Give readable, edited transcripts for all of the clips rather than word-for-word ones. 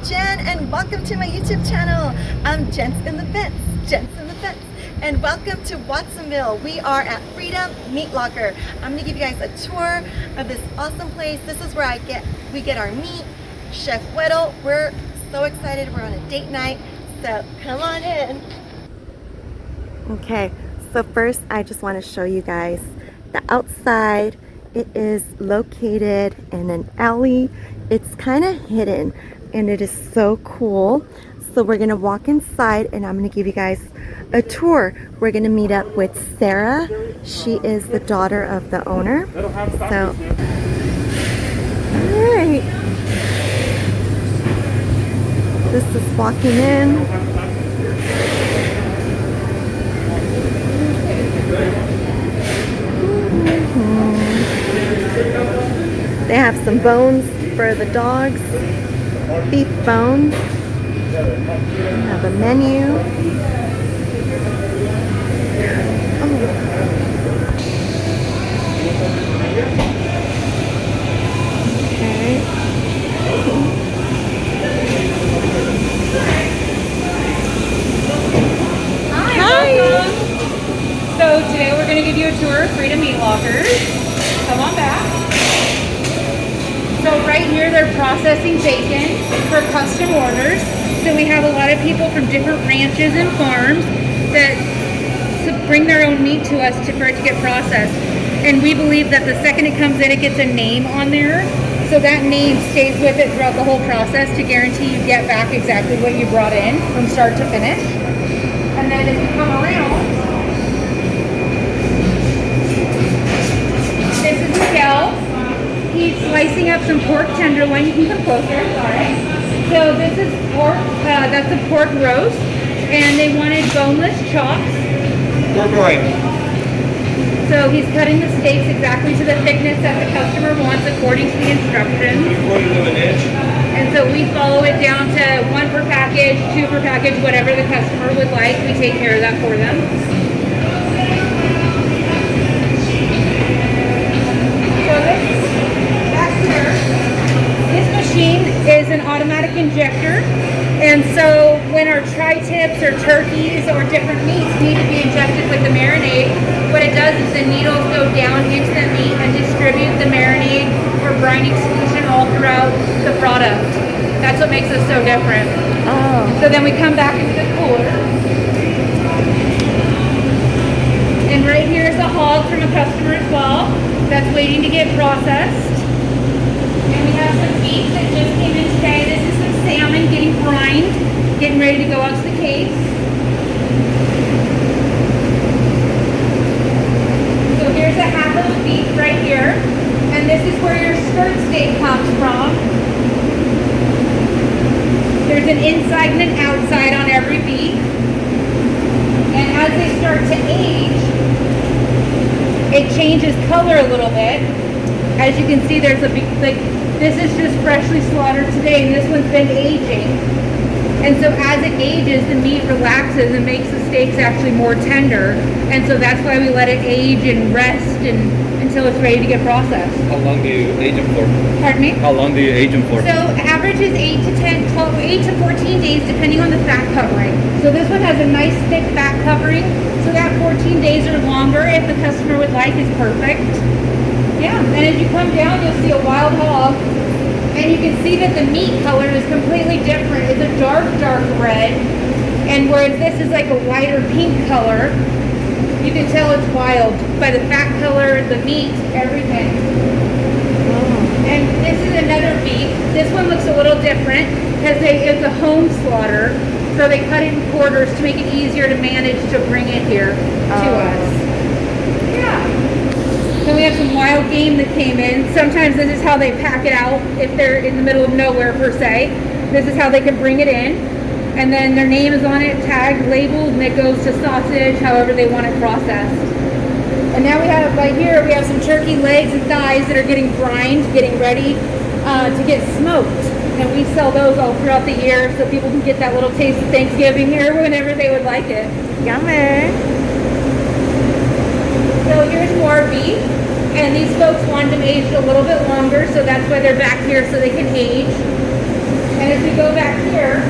Jen, and welcome to my YouTube channel. I'm Jen's in the Fence, and welcome to Watsonville. We are at Feedom Meat Locker. I'm gonna give you guys a tour of this awesome place. This is where we get our meat. Chef Weddle, we're so excited. We're on a date night, so come on in. Okay, so first I just want to show you guys the outside. It is located in an alley. It's kind of hidden and it is so cool. So we're gonna walk inside and I'm gonna give you guys a tour. We're gonna meet up with Sarah. She is the daughter of the owner. So, all right. This is walking in. They have some bones for the dogs, beef bones. They have a menu. Okay. Hi. Welcome. So today we're going to give you a tour of Feedom Meat Locker. Come on back. So right here they're processing bacon for custom orders. So we have a lot of people from different ranches and farms that bring their own meat to us for it to get processed. And we believe that the second it comes in, it gets a name on there. So that name stays with it throughout the whole process to guarantee you get back exactly what you brought in from start to finish. And then if you come around, this is Miguel. He's slicing up some pork tenderloin. You can come closer, sorry. So this is pork, that's a pork roast, and they wanted boneless chops. Pork loin. So he's cutting the steaks exactly to the thickness that the customer wants according to the instructions. 3/4 of an inch. And so we follow it down to 1 per package, 2 per package, whatever the customer would like. We take care of that for them. So this machine is an automatic injector, and so when our tri-tips or turkeys or different meats need to be injected with the marinade, what it does is the needles go down into the meat and distribute the marinade or brining solution all throughout the product. That's what makes us so different. Oh. So then we come back into the cooler. And right here is a hog from a customer as well that's waiting to get processed. And we have some beef that just came in today. This is some salmon getting brined, getting ready to go out to the case. So here's a half of the beef right here. And this is where your skirt steak comes from. There's an inside and an outside on every beef. And as they start to age, it changes color a little bit. As you can see, there's a big, this is just freshly slaughtered today, and this one's been aging. And so as it ages, the meat relaxes and makes the steaks actually more tender. And so that's why we let it age and rest until it's ready to get processed. How long do you age them for? Pardon me? How long do you age them for? So average is 8 to 14 days depending on the fat covering. So this one has a nice thick fat covering. So that 14 days or longer, if the customer would like, is perfect. Yeah, and as you come down, you'll see a wild hog. And you can see that the meat color is completely different. It's a dark red. And whereas this is like a lighter pink color, you can tell it's wild by the fat color, the meat, everything. And this is another beef. This one looks a little different because it's a home slaughter. So they cut it in quarters to make it easier to manage to bring it here to us. Yeah. Then we have some wild game that came in. Sometimes this is how they pack it out if they're in the middle of nowhere per se. This is how they can bring it in. And then their name is on it, tagged, labeled, and it goes to sausage, however they want it processed. And now we have, right here, we have some turkey legs and thighs that are getting brined, getting ready to get smoked. And we sell those all throughout the year so people can get that little taste of Thanksgiving here whenever they would like it. Yummy. So here's more beef. And these folks wanted them aged a little bit longer, so that's why they're back here so they can age. And then if we go back here,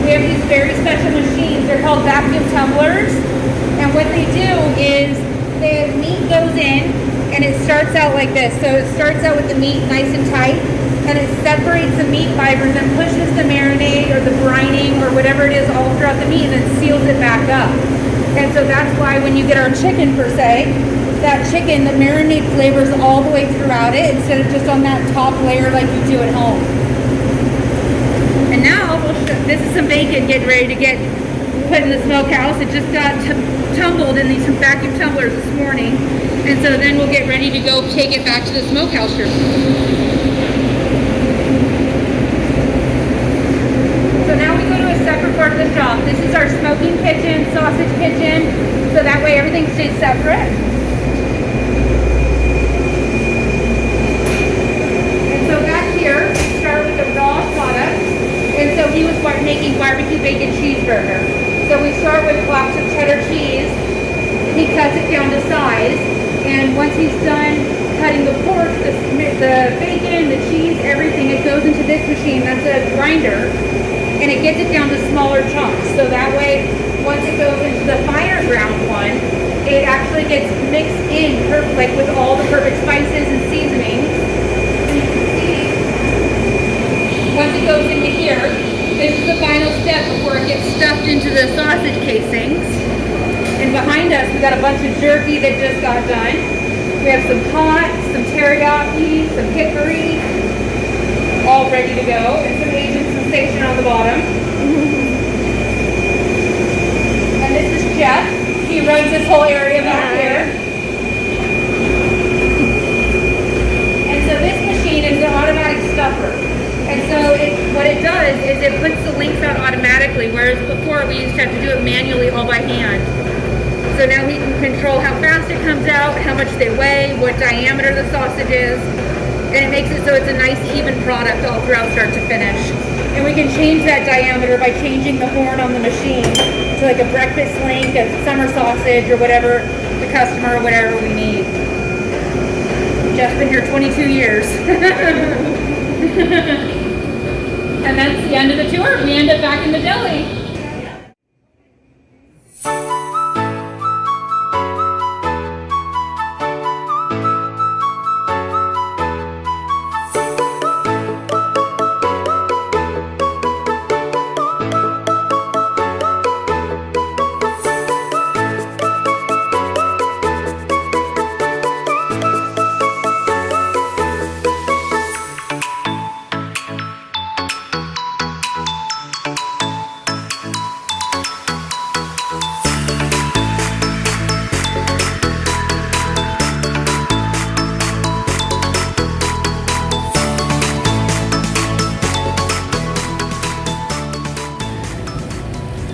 we have these very special machines. They're called vacuum tumblers. And what they do is the meat goes in and it starts out like this. So it starts out with the meat nice and tight, and it separates the meat fibers and pushes the marinade or the brining or whatever it is all throughout the meat, and then seals it back up. And so that's why when you get our chicken per se, that chicken, the marinade flavors all the way throughout it instead of just on that top layer like you do at home. And now, this is some bacon getting ready to get put in the smokehouse. It just got tumbled in these vacuum tumblers this morning. And so then we'll get ready to go take it back to the smokehouse room. So now we go to a separate part of the shop. This is our smoking kitchen, sausage kitchen, so that way everything stays separate. And so back here, we start with the raw product. And so he was making barbecue bacon cheeseburger. So we start with blocks of cheddar cheese. He cuts it down to size. And once he's done cutting the pork, the bacon, the cheese, everything, it goes into this machine. That's a grinder. And it gets it down to smaller chunks. So that way, once it goes into the finer ground one, it actually gets mixed in like with all the perfect spices and seasonings. And you can see, once it goes into here, this is the final step before it gets stuffed into the sausage casings. And behind us, we got a bunch of jerky that just got done. We have some hot, some teriyaki, some hickory, all ready to go, and some Asian sensation on the bottom. And this is Jeff. He runs this whole area back here. And so this machine is an automatic stuffer. And so what it does is it puts the links out automatically, whereas before we used to have to do it manually all by hand. So now he can control how fast it comes out, how much they weigh, what diameter the sausage is, and it makes it so it's a nice even product all throughout start to finish. And we can change that diameter by changing the horn on the machine to like a breakfast link, a summer sausage, or whatever the customer or whatever we need. Jeff's been here 22 years. And that's the end of the tour. We end up back in the deli.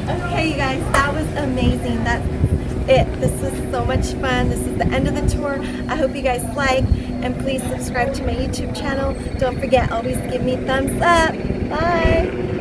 Okay, you guys, that was amazing. That's it. This was so much fun. This is the end of the tour. I hope you guys like, and please subscribe to my YouTube channel. Don't forget, always give me thumbs up. Bye.